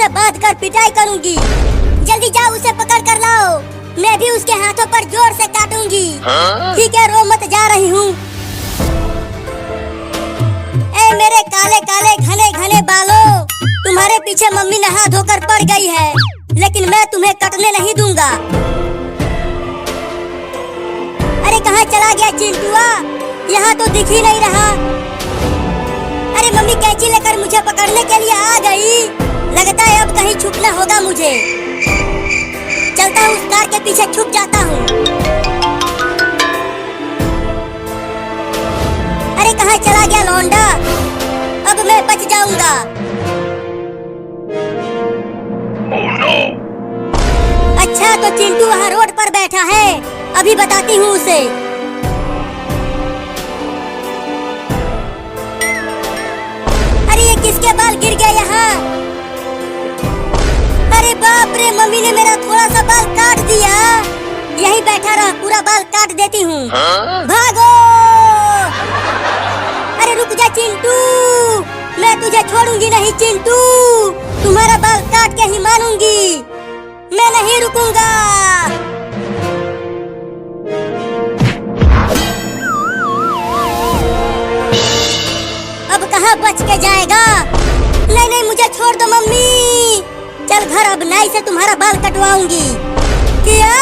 उसे बांध कर पिटाई करूंगी। जल्दी जाओ उसे पकड़ कर लाओ, मैं भी उसके हाथों पर जोर से काटूंगी। ठीक है, रो मत, जा रही हूँ। ए मेरे काले काले घने घने बालों, तुम्हारे पीछे मम्मी नहा धोकर पड़ गई है, लेकिन मैं तुम्हें कटने नहीं दूंगा। अरे कहाँ चला गया चिंटुआ, यहाँ तो दिख ही नहीं रहा। अरे मम्मी कैंची लेकर मुझे पकड़ने के लिए आ गई। लगता है अब कहीं छुपना होगा मुझे। चलता हूँ, उस कार के पीछे छुप जाता हूँ। अरे कहाँ चला गया लौंडा, अब मैं बच जाऊंगा। Oh, no. अच्छा तो चिंटू वहाँ रोड पर बैठा है, अभी बताती हूँ उसे। अरे ये किसके बाल गिर गए यहाँ? अरे बाप रे, मम्मी ने मेरा थोड़ा सा बाल काट दिया। यहीं बैठा रह, पूरा बाल काट देती हूँ। भागो! अरे रुक जा चिंटू, मैं तुझे छोड़ूंगी नहीं चिंटू, तुम्हारा बाल काट के ही मानूंगी, मैं नहीं रुकूंगा। अब कहाँ बच के जाएगा? नहीं नहीं, मुझे छोड़ दो मम्मी। चल घर, अब नाई से तुम्हारा बाल कटवाऊंगी। क्या?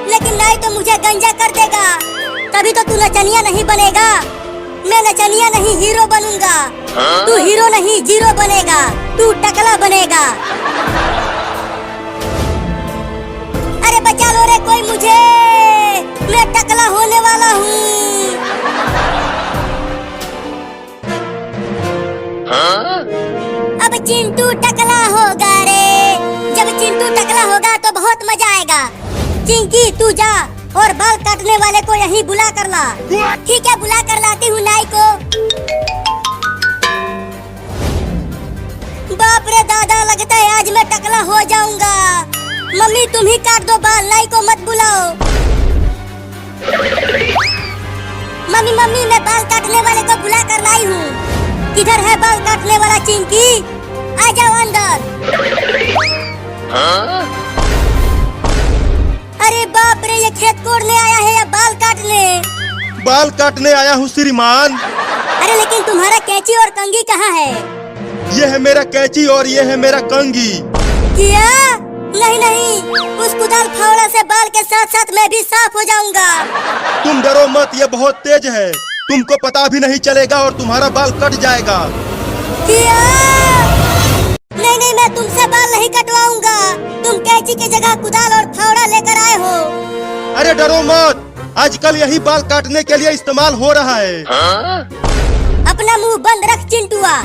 लेकिन नाई तो मुझे गंजा कर देगा, तभी तो तू नचनिया नहीं बनेगा। मैं नचनिया नहीं, हीरो बनूंगा। तू हीरो नहीं, जीरो बनेगा, तू टकला बनेगा। अरे बचा लो रे कोई मुझे, मैं टकला होने वाला हूँ। अब चिंटू टकला होगा रे। जब चिंटू टकला होगा तो बहुत मजा आएगा। चिंकी तू जा और बाल काटने वाले को यहीं बुला कर ला। ठीक है, बुला कर लाती हूँ नाई को। बाप रे दादा, लगता है आज मैं टकला हो जाऊंगा। मम्मी तुम ही काट दो बाल, नाई को मत बुलाओ। मम्मी मम्मी, मैं बाल काटने वाले को बुला कर लाई हूँ। किधर है बाल काटने वाला चिंकी? आ जाओ अंदर। अरे बाप रे, ये खेत कोड़ने आया है या बाल काटने? बाल काटने आया हूँ श्रीमान। अरे लेकिन तुम्हारा कैंची और कंघी कहाँ है? ये है मेरा कैंची और ये है मेरा कंघी। क्या? नहीं नहीं, उस कुदाल फावड़ा से बाल के साथ साथ मैं भी साफ हो जाऊंगा। तुम डरो मत, ये बहुत तेज है, तुमको पता भी नहीं चलेगा और तुम्हारा बाल कट जाएगा। क्या? नहीं नहीं, मैं तुमसे बाल नहीं कटवाऊंगा। तुम कैंची की जगह कुदाल और फावड़ा लेकर आए हो। अरे डरो मत, आजकल यही बाल काटने के लिए इस्तेमाल हो रहा है। अपना मुंह बंद रख चिंटुआ।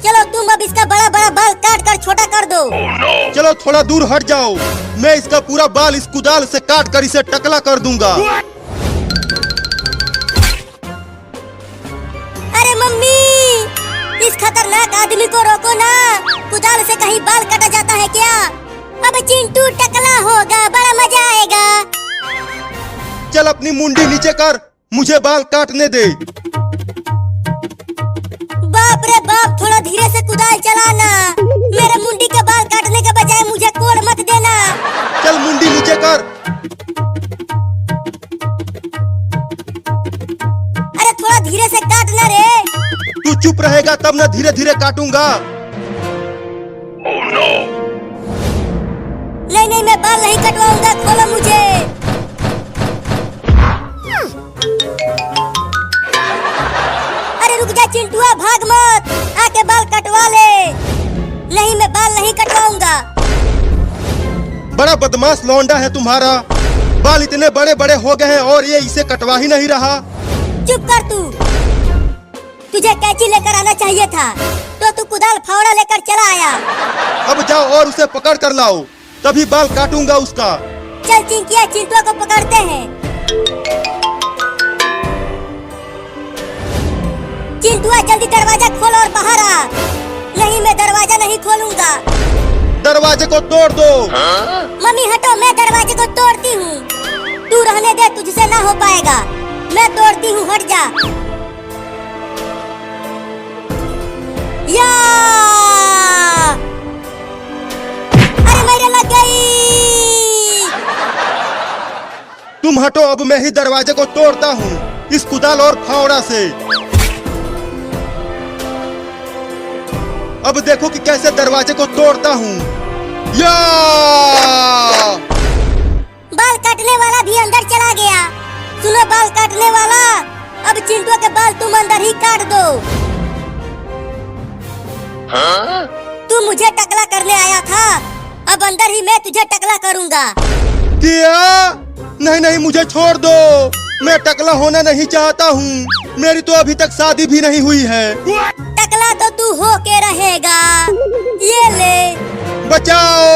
चलो तुम अब इसका बड़ा बड़ा बाल काट कर छोटा कर दो। Oh, no. चलो थोड़ा दूर हट जाओ, मैं इसका पूरा बाल इस कुदाल से काट कर इसे टकला कर दूंगा। अरे मम्मी, इस खतरनाक आदमी को रोको ना, कुदाल से कहीं बाल काटा जाता है क्या? अब चिंटू टकला होगा, बड़ा मजा आएगा। चल अपनी मुंडी नीचे कर, मुझे बाल काटने दे। बाप रे बाप, थोड़ा धीरे से कुदाल चलाना। मेरे मुंडी के बाल काटने के बजाय मुझे कोड़ मत देना। चल मुंडी नीचे कर। अरे थोड़ा धीरे से काटना रे। तू चुप रहेगा तब न धीरे धीरे काटूंगा। Oh, no. नहीं नहीं, मैं बाल नहीं कटवाऊंगा, खोलो मुझे। अरे रुक जा चिंटुआ, भाग मत, आके बाल कटवा ले। नहीं, मैं बाल नहीं कटवाऊंगा। बड़ा बदमाश लौंडा है तुम्हारा, बाल इतने बड़े बड़े हो गए हैं और ये इसे कटवा ही नहीं रहा। चुप कर तू, तुझे कैंची लेकर आना चाहिए था, तो तू कुदाल फावड़ा लेकर चला आया। अब जाओ और उसे पकड़ कर लाओ, तभी बाल काटूंगा उसका। चल चिंकिया, चिंटुआ को पकड़ते हैं। चिंटुआ जल्दी दरवाजा खोल और बाहर आ। नहीं, मैं दरवाजा नहीं खोलूंगा। दरवाजे को तोड़ दो। मम्मी हटो, मैं दरवाजे को तोड़ती हूँ। तू रहने दे, तुझसे ना हो पाएगा, मैं तोड़ती हूँ, हट जा। या! तुम हटो, अब मैं ही दरवाजे को तोड़ता हूँ इस कुदाल और फावड़ा से। अब देखो कि कैसे दरवाजे को तोड़ता हूँ। या! बाल काटने वाला भी अंदर चला गया। सुनो बाल काटने वाला, अब चिंटू के बाल तुम अंदर ही काट दो। तू मुझे टकला करने आया था, अब अंदर ही मैं तुझे टकला करूंगा। क्या? नहीं नहीं, मुझे छोड़ दो, मैं टकला होना नहीं चाहता हूँ। मेरी तो अभी तक शादी भी नहीं हुई है। टकला तो तू हो के रहेगा। ये ले। बचाओ!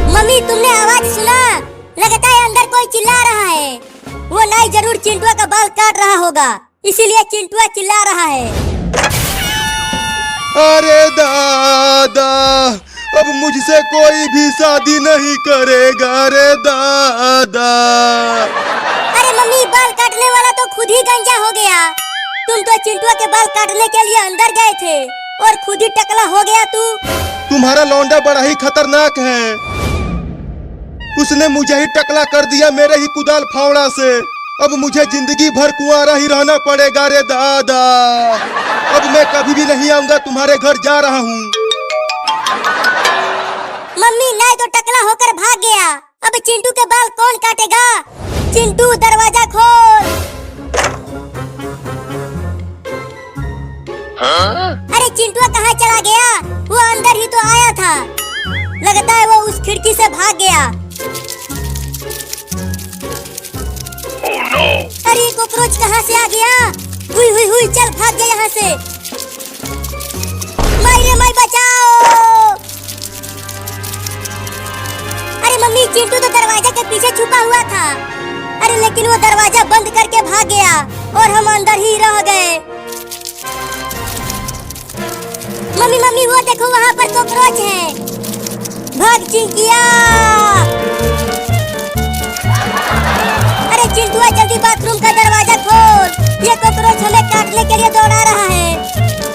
मम्मी तुमने आवाज सुना? लगता है अंदर कोई चिल्ला रहा है। वो नाई जरूर चिंटुआ का बाल काट रहा होगा, इसीलिए चिंटुआ चिल्ला रहा है। अरे दादा, अब मुझसे कोई भी शादी नहीं करेगा रे दादा। अरे मम्मी, बाल काटने वाला तो खुद ही गंजा हो गया। तुम तो चिंटुआ के बाल काटने के लिए अंदर गए थे और खुद ही टकला हो गया तू। तुम्हारा लौंडा बड़ा ही खतरनाक है। उसने मुझे ही टकला कर दिया मेरे ही कुदाल फावड़ा से। अब मुझे जिंदगी भर कुंवारा ही रहना पड़ेगा रे दादा। अब मैं कभी भी नहीं आऊंगा तुम्हारे घर, जा रहा हूँ। मम्मी, नाई तो टकला होकर भाग गया। अब चिंटू के बाल कौन काटेगा? चिंटू दरवाजा खोल। अरे चिंटू कहाँ चला गया? वो अंदर ही तो आया था। लगता है वो उस खिड़की से भाग गया। Oh no! अरे कॉकरोच कहाँ से आ गया? हुई हुई हुई, चल भाग जा यहाँ से। मारे माई, बचाओ! अरे मम्मी, चिंटू तो दरवाजा के पीछे छुपा हुआ था। अरे लेकिन वो दरवाजा बंद करके भाग गया और हम अंदर ही रह गए। मम्मी मम्मी, वो देखो वहाँ पर कॉकरोच है। भाग चिंकिया! अरे चिंटुआ, जल्दी बाथरूम का दरवाजा खोल। ये कॉकरोच हमें काटने के लिए दौड़ा रहा है।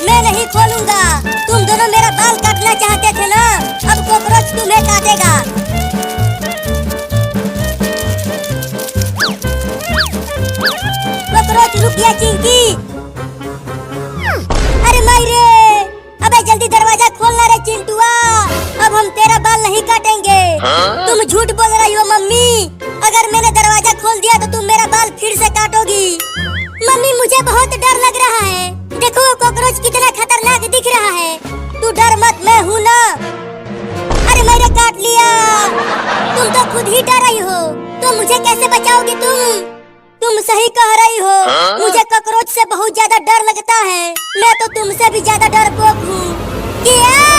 मैं नहीं खोलूंगा। तुम दोनों मेरा बाल काटना चाहते थे ना, अब कॉकरोच तुम्हें काटेगा। कॉकरोच रुक गया चिंकी। अरे मायरे, अबे जल्दी दरवाजा खोलना रे चिंटुआ, अब हम तेरा बाल नहीं काटेंगे। तुम झूठ बोल रही हो मम्मी। अगर मैंने दरवाजा खोल दिया तो तुम मेरा बाल फिर से काटोगी। मम्मी, मुझे बहुत डर लग रहा है। देखो वो कॉकरोच कितना खतरनाक दिख रहा है। तू डर मत, मैं हूँ ना। अरे मैंने काट लिया। तुम तो खुद ही डर रही हो, तो मुझे कैसे बचाओगी तुम सही कह रही हो। मुझे कॉकरोच से बहुत ज्यादा डर लगता है। मैं तो तुमसे भी ज्यादा डरपोक हूँ। क्या?